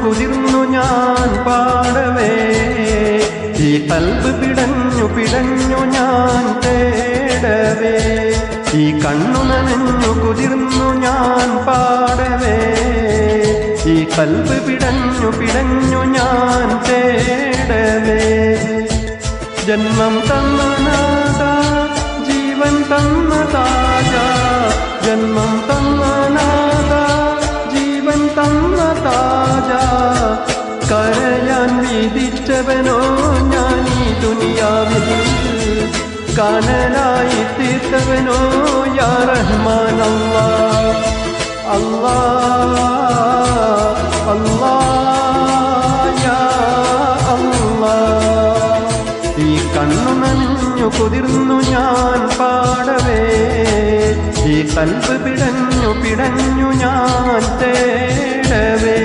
കുതിർന്നു ഞാൻ പാടവേ, ഈ കൽബ് പിടഞ്ഞു പിടഞ്ഞു ഞാൻ തേടവേ, ഈ കണ്ണു നനഞ്ഞു കുതിർന്നു ഞാൻ പാടവേ, ഈ കൽബ് പിടഞ്ഞു പിടഞ്ഞു ഞാൻ തേടവേ. ജന്മം തന്ന നാഥ, ജീവൻ തന്ന താജ, ജന്മം തന്ന നാഥ, ജീവൻ തന്ന താജ, കരയാൻ വിധിച്ചവനോ ഞാൻ ഈ ദുനിയാവിൽ, കനലായി തീർത്തവനോ യാ റഹ്മാൻ അല്ലാഹ്. അല്ലാഹ് അല്ലാഹ് യാ അല്ലാഹ്. ഈ കണ്ണു നനഞ്ഞു കുതിർന്നു ഞാൻ പാടവേ, ഈ കൽബ് പിടഞ്ഞു പിടഞ്ഞു ഞാൻ തേടവേ.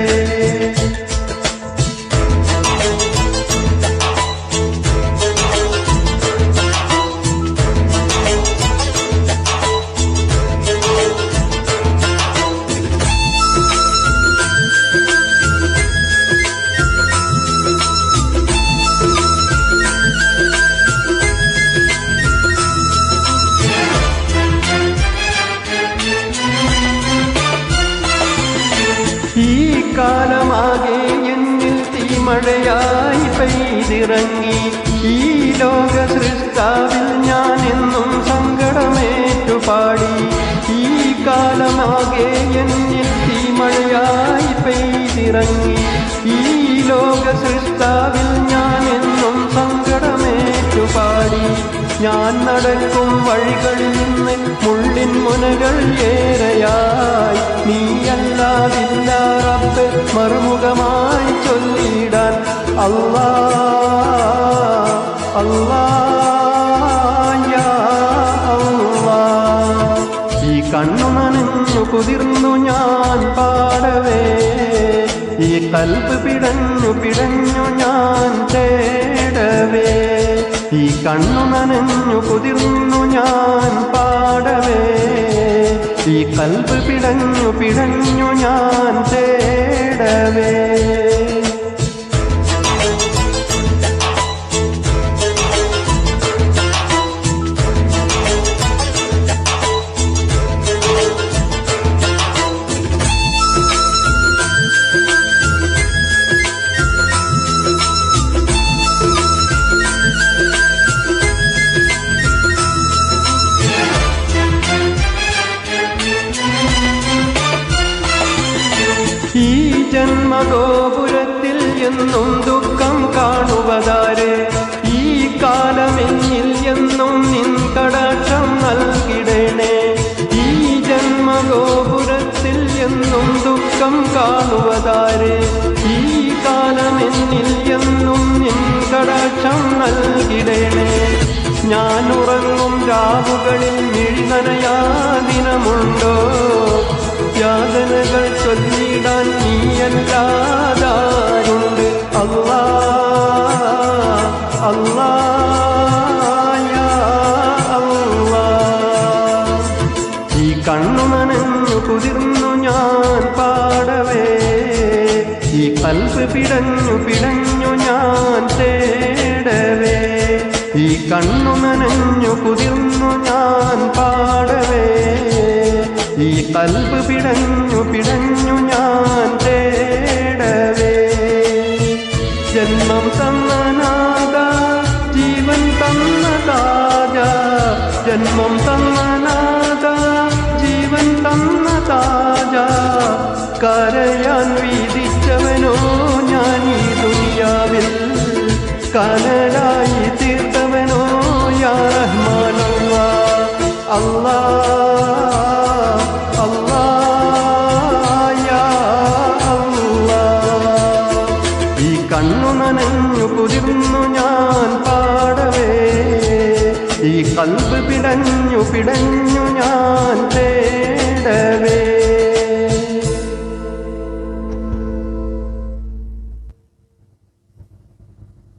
ഈ കാലമാകെ എന്നിൽ തീമഴയായി പെയ്തിറങ്ങി, ഈ ലോക സൃഷ്ടാവിൽ ഞാൻ എന്നും സങ്കടമേറ്റുപാടി. ഈ കാലമാകെ എന്നിൽ തീമഴയായി പെയ്തിറങ്ങി, ഈ ലോക സൃഷ്ടാവിൽ ഞാൻ എന്നും സങ്കടമേറ്റുപാടി. ഞാൻ നടക്കും വഴികളിൽ നിന്ന് മുള്ളിൻ മുനകൾ ഏറെയായി, നീയല്ലാതില്ല റബ്ബ് മറുമുഖമായി ചൊല്ലിടാൻ. അല്ലാഹ് അല്ലാഹ് യാ അല്ലാഹ്. ഈ കണ്ണു നനഞ്ഞു കുതിർന്നു ഞാൻ പാടവേ, ഈ കൽബ് പിടഞ്ഞു പിടഞ്ഞു ഞാൻ തേടവേ, ഈ കണ്ണു നനഞ്ഞു കുതിർന്നു ഞാൻ പാടവേ, ഈ കൽബ് പിടഞ്ഞു പിടഞ്ഞു ഞാൻ തേടവേ. ഈ ജന്മഗോപുരത്തിൽ എന്നും ദുഃഖം കാണുവതാരെ, ഈ കാലമെന്നിൽ എന്നും നിൻ കടാക്ഷം നൽകിടണേ. ഈ ജന്മഗോപുരത്തിൽ എന്നും ദുഃഖം കാണുവതാരെ, ഈ കാലമെന്നിൽ എന്നും നിൻ കടാക്ഷം നൽകിടണേ. ഞാൻ ഉറങ്ങും രാവുകളിൽ മിഴി നനയാദിനമുണ്ടോ, യാതനകൾ ചൊല്ലിടാൻ നീയല്ലാതാരുണ്ട്. അല്ലാഹ് അല്ലാഹ് യാ അല്ലാഹ്. ഈ കണ്ണു നനഞ്ഞു കുതിർന്നു ഞാൻ പാടവേ, ഈ കൽബ് പിടഞ്ഞു പിടഞ്ഞു ഞാൻ തേടവേ, ഈ കണ്ണു നനഞ്ഞു കുതിർന്നു ഞാൻ പാടവേ, ഈ കൽബ് പിടഞ്ഞു പിടഞ്ഞു ഞാൻ തേടവേ. ജന്മം തന്ന നാഥ, ജീവൻ തന്ന താജ, ജന്മം തന്ന നാഥ, ജീവൻ തന്ന താജ, കരയാൻ വിധിച്ചവനോ ഞാൻ ഈ ദുനിയാവിൽ, കനലായി തീർത്തവനോ യാ റഹ്മാൻ അല്ലാഹ്. അല്ലാഹ് അല്ലാഹ് യാ അല്ലാഹ്. ഈ കണ്ണു നനഞ്ഞു കുതിർന്നു ഞാൻ പാടവേ, ഈ കൽബ് പിടഞ്ഞു പിടഞ്ഞു ഞാൻ